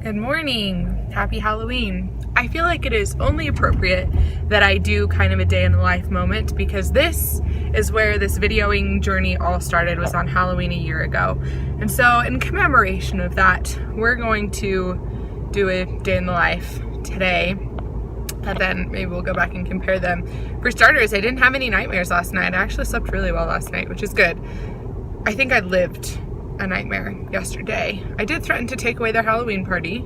Good morning. Happy Halloween. I feel like it is only appropriate that I do kind of a day in the life moment because this is where this videoing journey all started, was on Halloween a year ago. And so in commemoration of that, we're going to do a day in the life today. And then maybe we'll go back and compare them. For starters, I didn't have any nightmares last night. I actually slept really well last night, which is good. I think I lived a nightmare yesterday. I did threaten to take away their Halloween party.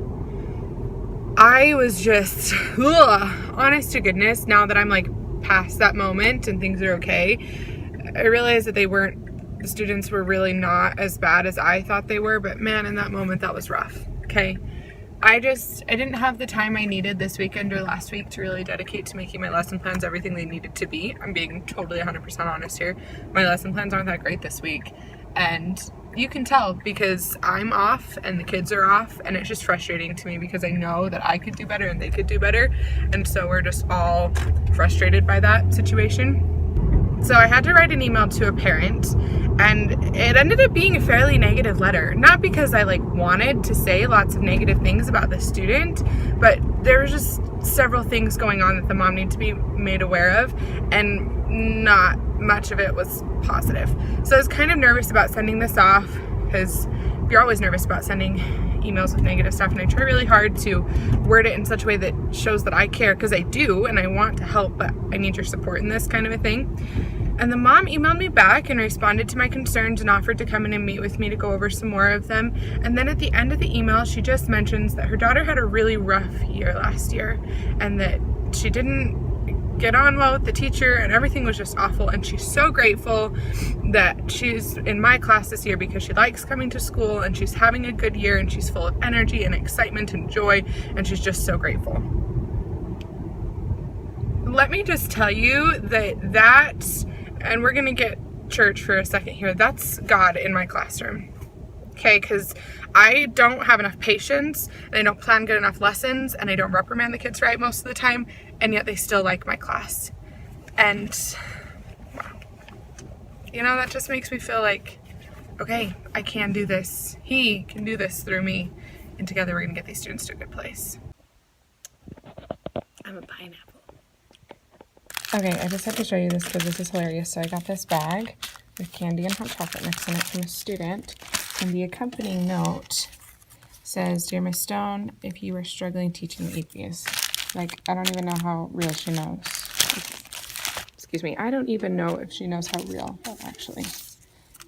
I was just, honest to goodness, now that I'm like past that moment and things are okay, I realized that the students were really not as bad as I thought they were, but man, in that moment, that was rough, okay? I didn't have the time I needed this weekend or last week to really dedicate to making my lesson plans everything they needed to be. I'm being totally 100% honest here. My lesson plans aren't that great this week, and you can tell because I'm off and the kids are off, and it's just frustrating to me because I know that I could do better and they could do better, and so we're just all frustrated by that situation. So I had to write an email to a parent, and it ended up being a fairly negative letter. Not because I wanted to say lots of negative things about the student, but there was just several things going on that the mom needed to be made aware of, and not much of it was positive. So I was kind of nervous about sending this off because you're always nervous about sending emails with negative stuff, and I try really hard to word it in such a way that shows that I care, because I do and I want to help, but I need your support in this kind of a thing. And the mom emailed me back and responded to my concerns and offered to come in and meet with me to go over some more of them. And then at the end of the email, she just mentions that her daughter had a really rough year last year and that she didn't get on well with the teacher and everything was just awful, and she's so grateful that she's in my class this year because she likes coming to school and she's having a good year and she's full of energy and excitement and joy, and she's just so grateful. Let me just tell you that and we're gonna get church for a second here, that's God in my classroom. Okay, because I don't have enough patience, and I don't plan good enough lessons, and I don't reprimand the kids right most of the time, and yet they still like my class. And, wow. That just makes me feel like, okay, I can do this. He can do this through me, and together we're going to get these students to a good place. I'm a pineapple. Okay, I just have to show you this because this is hilarious. So I got this bag with candy and hot chocolate mix in it from a student. And the accompanying note says, "Dear Miss Stone, if you are struggling teaching EPs," I don't even know how real she knows. Excuse me. I don't even know if she knows how real that actually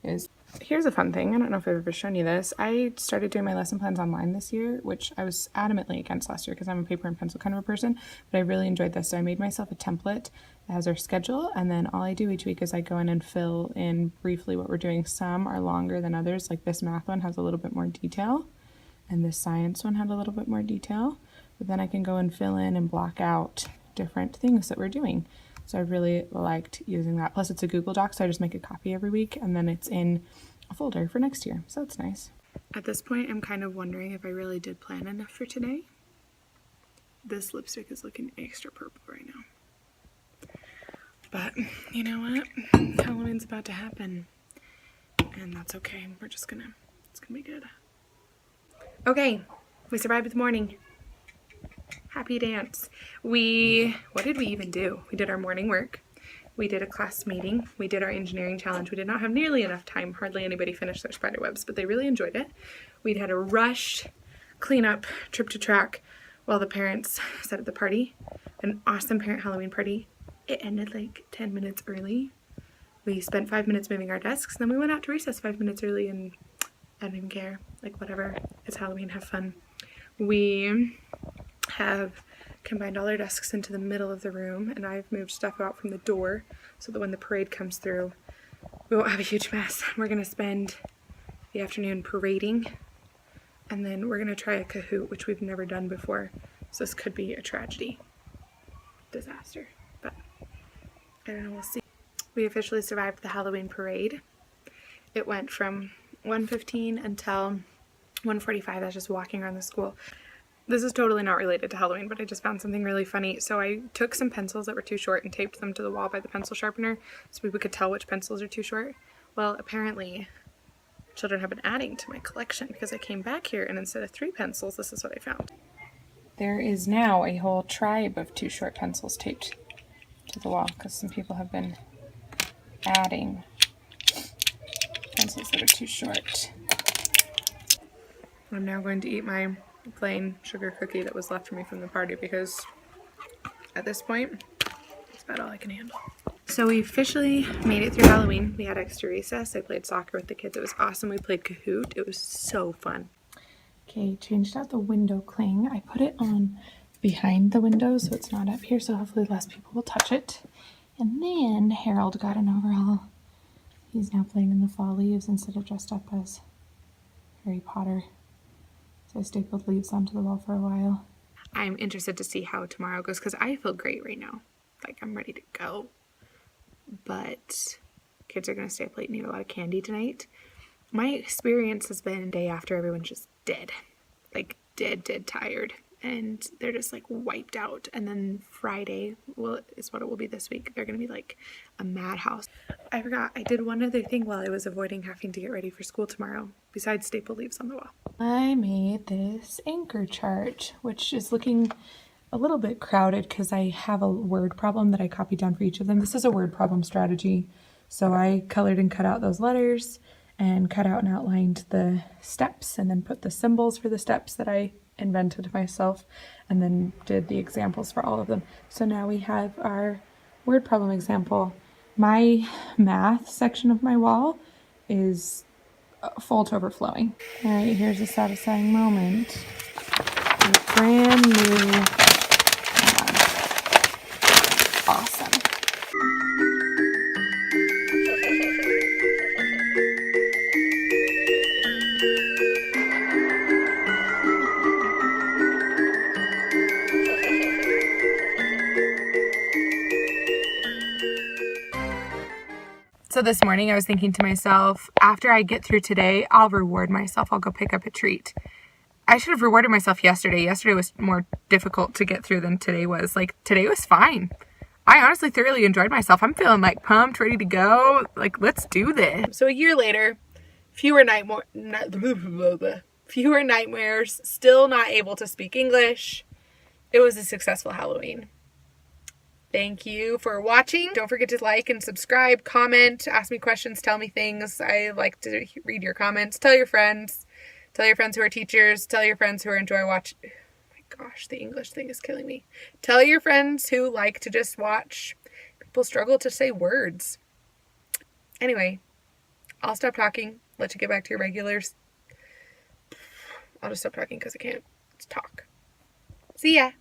is. Here's a fun thing. I don't know if I've ever shown you this. I started doing my lesson plans online this year, which I was adamantly against last year because I'm a paper and pencil kind of a person, but I really enjoyed this. So I made myself a template that has our schedule, and then all I do each week is I go in and fill in briefly what we're doing. Some are longer than others, like this math one has a little bit more detail, and this science one had a little bit more detail, but then I can go and fill in and block out different things that we're doing. So I really liked using that. Plus it's a Google Doc, so I just make a copy every week, and then it's in a folder for next year. So it's nice. At this point, I'm kind of wondering if I really did plan enough for today. This lipstick is looking extra purple right now. But you know what? Halloween's about to happen, and that's okay. It's gonna be good. Okay, we survived the morning. Happy dance. What did we even do? We did our morning work. We did a class meeting. We did our engineering challenge. We did not have nearly enough time. Hardly anybody finished their spider webs, but they really enjoyed it. We had a rushed cleanup trip to track while the parents set up the party. An awesome parent Halloween party. It ended 10 minutes early. We spent 5 minutes moving our desks, then we went out to recess 5 minutes early, and I don't even care. Whatever. It's Halloween. Have fun. We have combined all our desks into the middle of the room, and I've moved stuff out from the door so that when the parade comes through, we won't have a huge mess. We're going to spend the afternoon parading, and then we're going to try a Kahoot, which we've never done before, so this could be a tragedy. Disaster. But I don't know, we'll see. We officially survived the Halloween parade. It went from 1:15 until 1:45. I was just walking around the school. This is totally not related to Halloween, but I just found something really funny. So I took some pencils that were too short and taped them to the wall by the pencil sharpener so we could tell which pencils are too short. Well, apparently children have been adding to my collection because I came back here and instead of 3 pencils, this is what I found. There is now a whole tribe of too short pencils taped to the wall because some people have been adding pencils that are too short. I'm now going to eat my plain sugar cookie that was left for me from the party because at this point, it's about all I can handle. So we officially made it through Halloween. We had extra recess. I played soccer with the kids. It was awesome. We played Kahoot. It was so fun. Okay, changed out the window cling. I put it on behind the window so it's not up here, so hopefully less people will touch it. And then Harold got an overall. He's now playing in the fall leaves instead of dressed up as Harry Potter. So I stapled leaves onto the wall for a while. I'm interested to see how tomorrow goes because I feel great right now. Like I'm ready to go. But kids are going to stay up late and eat a lot of candy tonight. My experience has been day after everyone's just dead. Like dead tired. And they're just like wiped out. And then Friday is what it will be this week. They're going to be like a madhouse. I forgot. I did one other thing while I was avoiding having to get ready for school tomorrow. Besides staple leaves on the wall. I made this anchor chart, which is looking a little bit crowded because I have a word problem that I copied down for each of them. This is a word problem strategy. So I colored and cut out those letters and cut out and outlined the steps and then put the symbols for the steps that I invented myself and then did the examples for all of them. So now we have our word problem example. My math section of my wall is full to overflowing. All right, here's a satisfying moment. A brand new awesome. So this morning I was thinking to myself, after I get through today, I'll reward myself. I'll go pick up a treat. I should have rewarded myself yesterday. Yesterday was more difficult to get through than today was. Like, today was fine. I honestly thoroughly enjoyed myself. I'm feeling like pumped, ready to go. Like, let's do this. So a year later, fewer nightmares, still not able to speak English. It was a successful Halloween. Thank you for watching. Don't forget to like and subscribe, comment, ask me questions, tell me things. I like to read your comments. Tell your friends. Tell your friends who are teachers. Tell your friends who enjoy watching. Oh my gosh, the English thing is killing me. Tell your friends who like to just watch people struggle to say words. Anyway, I'll stop talking. Let you get back to your regulars. I'll just stop talking because I can't talk. See ya.